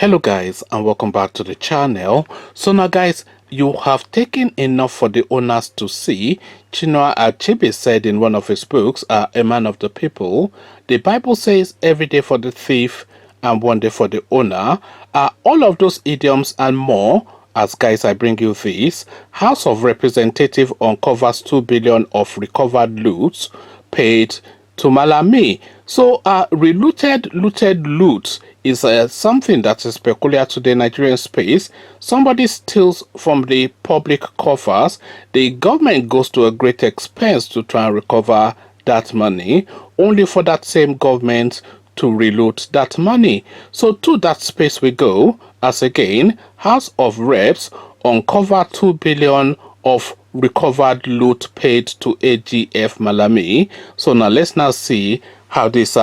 Hello guys, and welcome back to the channel. So now guys, you have taken enough for the owners to see. Chinua Achebe said in one of his books, A Man of the People, the Bible says every day for the thief and one day for the owner. All of those idioms and more, as guys I bring you this. House of Representative uncovers 2 billion of recovered loot paid to Malami. So looted loot is something that is peculiar to the Nigerian space. Somebody steals from the public coffers, the government goes to a great expense to try and recover that money, only for that same government to reload that money. So to that space we go, as again, House of Reps uncover 2 billion of recovered loot paid to AGF Malami. So now let's now see how this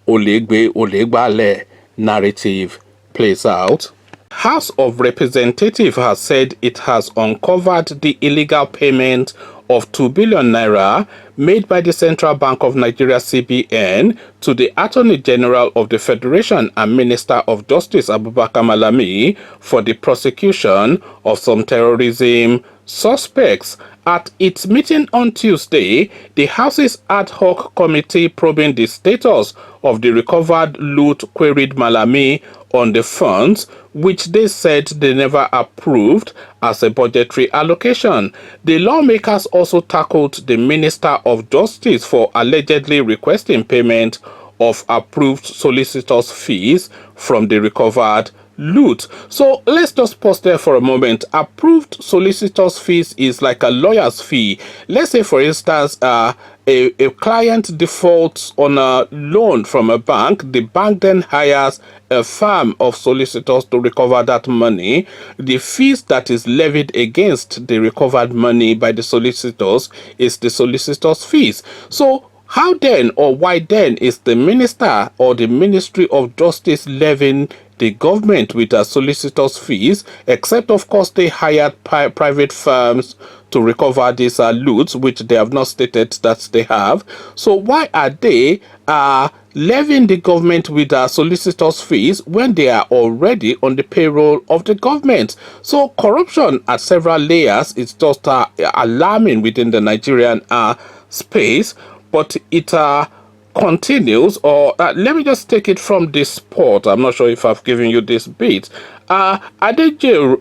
Olegbale narrative plays out. House of Representatives has said it has uncovered the illegal payment of 2 billion naira made by the Central Bank of Nigeria CBN to the Attorney General of the Federation and Minister of Justice Abubakar Malami for the prosecution of some terrorism suspects. At its meeting on Tuesday, the House's ad hoc committee probing the status of the recovered loot queried Malami on the funds, which they said they never approved as a budgetary allocation. The lawmakers also tackled the Minister of Justice for allegedly requesting payment of approved solicitors' fees from the recovered loot. So let's just pause there for a moment. Approved solicitors' fees is like a lawyer's fee. Let's say, for instance, a client defaults on a loan from a bank. The bank then hires a firm of solicitors to recover that money. The fees that is levied against the recovered money by the solicitors is the solicitor's fees. So how then, or why then, is the minister or the Ministry of Justice levying the government with a solicitor's fees, except of course they hired private firms to recover these loot, which they have not stated that they have? So why are they levying the government with solicitors' fees when they are already on the payroll of the government? So corruption at several layers is just alarming within the Nigerian space, but it continues. Or let me just take it from this spot. I'm not sure if I've given you this bit. Adejero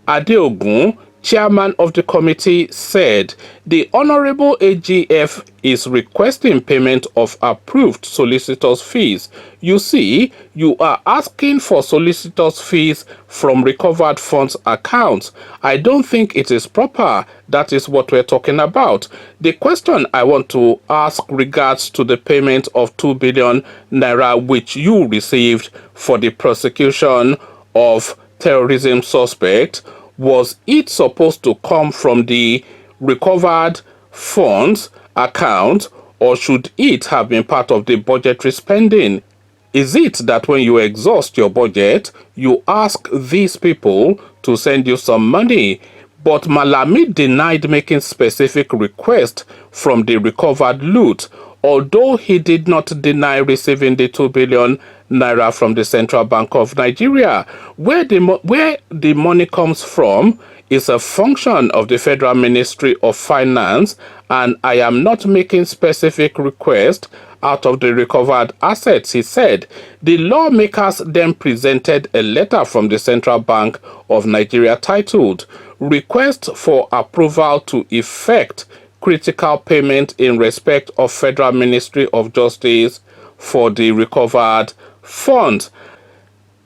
Adeogun, chairman of the committee, said the Honorable AGF is requesting payment of approved solicitors' fees. You see, you are asking for solicitors' fees from recovered funds accounts. I don't think it is proper. That is what we're talking about. The question I want to ask regards to the payment of 2 billion naira which you received for the prosecution of terrorism suspect. Was it supposed to come from the recovered funds account, or should it have been part of the budgetary spending? Is it that when you exhaust your budget, you ask these people to send you some money? But Malami denied making specific requests from the recovered loot, although he did not deny receiving the 2 billion naira from the Central Bank of Nigeria. Where the money comes from is a function of the Federal Ministry of Finance, and I am not making specific requests out of the recovered assets, he said. The lawmakers then presented a letter from the Central Bank of Nigeria titled Request for Approval to Effect Critical Payment in Respect of Federal Ministry of Justice for the recovered funds.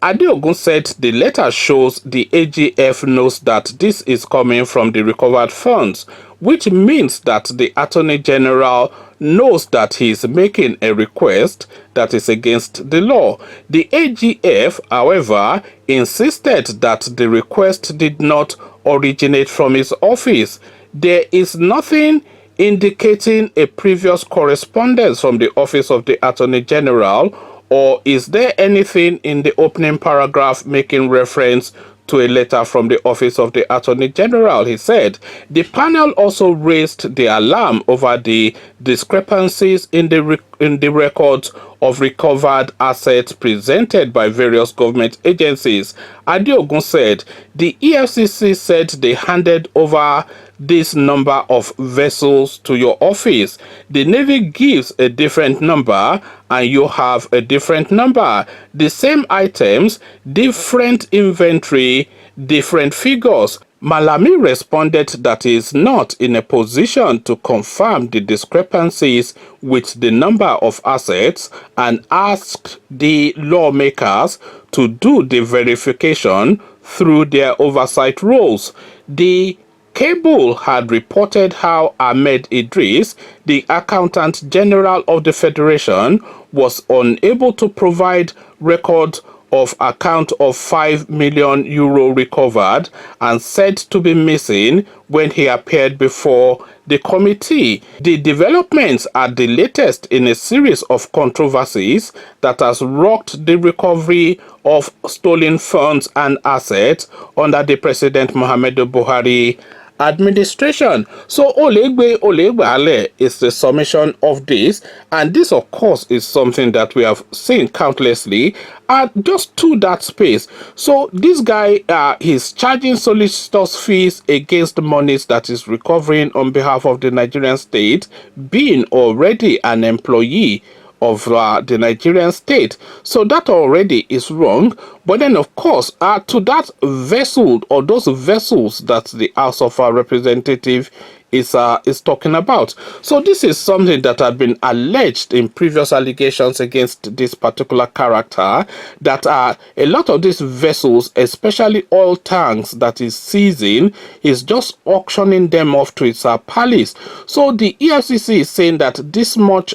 Adeogun said the letter shows the AGF knows that this is coming from the recovered funds, which means that the Attorney General knows that he is making a request that is against the law. The AGF, however, insisted that the request did not originate from his office. There is nothing indicating a previous correspondence from the office of the Attorney General, or is there anything in the opening paragraph making reference to a letter from the office of the Attorney General, he said. The panel also raised the alarm over the discrepancies in the records of recovered assets presented by various government agencies. Adeogun said the EFCC said they handed over this number of vessels to your office. The Navy gives a different number and you have a different number. The same items, different inventory, different figures. Malami responded that he is not in a position to confirm the discrepancies with the number of assets and asked the lawmakers to do the verification through their oversight roles. The Cable had reported how Ahmed Idris, the Accountant General of the Federation, was unable to provide record of account of €5 million recovered and said to be missing when he appeared before the committee. The developments are the latest in a series of controversies that has rocked the recovery of stolen funds and assets under the President Muhammadu Buhari administration. So Olegbale is the summation of this, and this of course is something that we have seen countlessly just to that space. So this guy is charging solicitors fees against the monies that is recovering on behalf of the Nigerian state, being already an employee of the Nigerian state. So that already is wrong. But then, of course, to that vessel or those vessels that the House of Representative is talking about. So this is something that had been alleged in previous allegations against this particular character, that a lot of these vessels, especially oil tanks that is seizing, is just auctioning them off to its palace. So the EFCC is saying that this much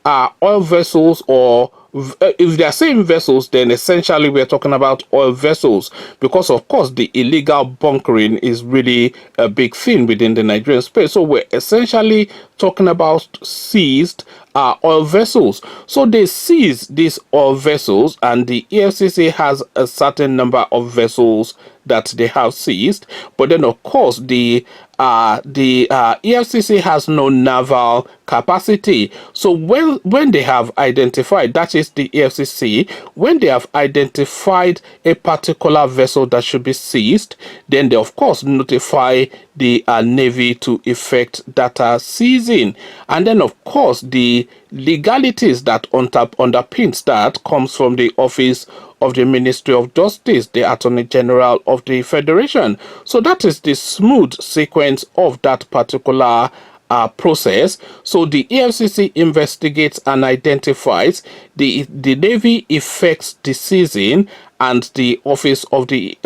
oil vessels, or if they are saying vessels, then essentially we're talking about oil vessels, because of course the illegal bunkering is really a big thing within the Nigerian space. So we're essentially talking about seized oil vessels. So they seize these oil vessels, and the EFCC has a certain number of vessels that they have seized. But then, of course, the EFCC has no naval capacity. So when they have identified, that is the EFCC, when they have identified a particular vessel that should be seized, then they of course notify the Navy to effect that seizing. And then of course the legalities that underpins that comes from the office of the Ministry of Justice, the Attorney General of the Federation. So that is the smooth sequence of that particular process. So the EFCC investigates and identifies, the Navy effects the seizing, and the office of the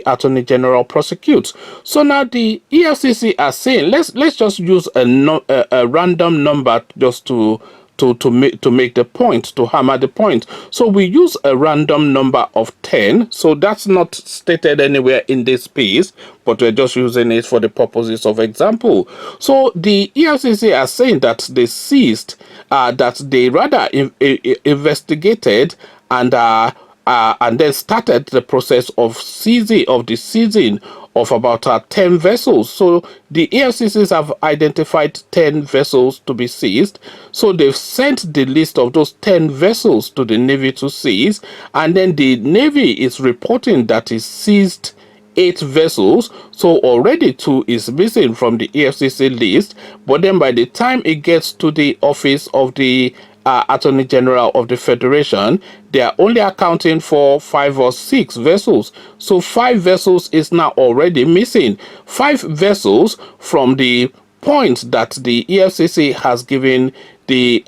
Attorney General prosecutes. So now the EFCC are saying, let's just use a random number just to make the point, to hammer the point. So we use a random number of 10. So that's not stated anywhere in this piece, but we're just using it for the purposes of example. So the EFCC are saying that they seized, that they rather investigated and then started the process of seizing of about 10 vessels. So the EFCCs have identified 10 vessels to be seized. So they've sent the list of those 10 vessels to the Navy to seize, and then the Navy is reporting that it seized 8 vessels. So already 2 is missing from the EFCC list. But then by the time it gets to the office of the Attorney General of the Federation, they are only accounting for 5 or 6 vessels. So 5 vessels is now already missing. 5 vessels from the point that the EFCC has given the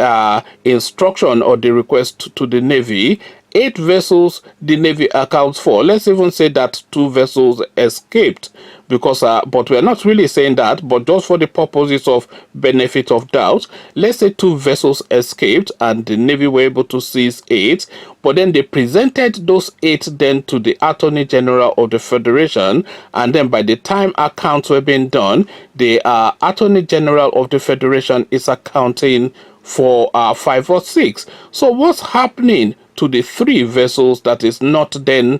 instruction or the request to the Navy. 8 vessels the Navy accounts for. Let's even say that 2 vessels escaped, because but we're not really saying that, but just for the purposes of benefit of doubt, let's say 2 vessels escaped and the Navy were able to seize 8, but then they presented those 8 then to the Attorney General of the Federation, and then by the time accounts were being done, the Attorney General of the Federation is accounting for 5 or 6. So what's happening to the 3 vessels that is not then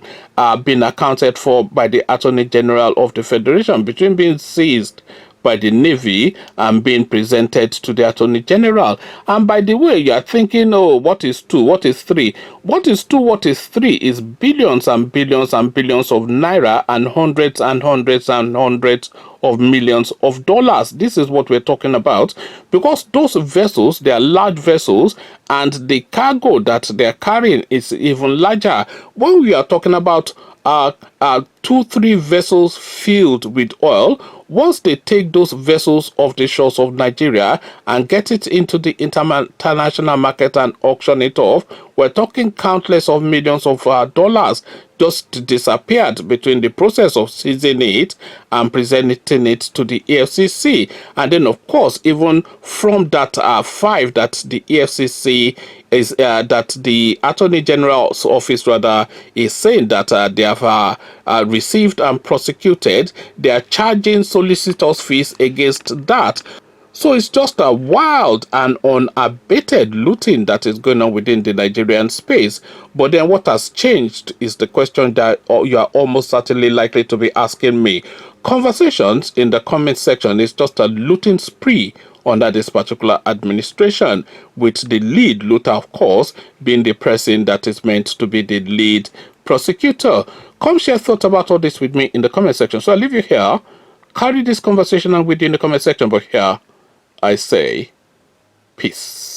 being accounted for by the Attorney General of the Federation, between being seized by the Navy and being presented to the Attorney General. And by the way, you are thinking, oh, what is two? What is three? What is two? What is three? Is billions and billions and billions of naira and hundreds and hundreds and hundreds of millions of dollars. This is what we're talking about, because those vessels, they are large vessels, and the cargo that they're carrying is even larger. When we are talking about 2-3 vessels filled with oil, once they take those vessels off the shores of Nigeria and get it into the international market and auction it off, we're talking countless of millions of dollars just disappeared between the process of seizing it and presenting it to the EFCC. And then, of course, even from that 5 that the EFCC is that the Attorney General's office rather is saying that they have received and prosecuted, they are charging solicitors' fees against that. So it's just a wild and unabated looting that is going on within the Nigerian space. But then what has changed is the question that you are almost certainly likely to be asking me. Conversations in the comment section is just a looting spree under this particular administration, with the lead looter, of course, being the person that is meant to be the lead prosecutor. Come share thoughts about all this with me in the comment section. So I'll leave you here. Carry this conversation on with you in the comment section, but here I say peace.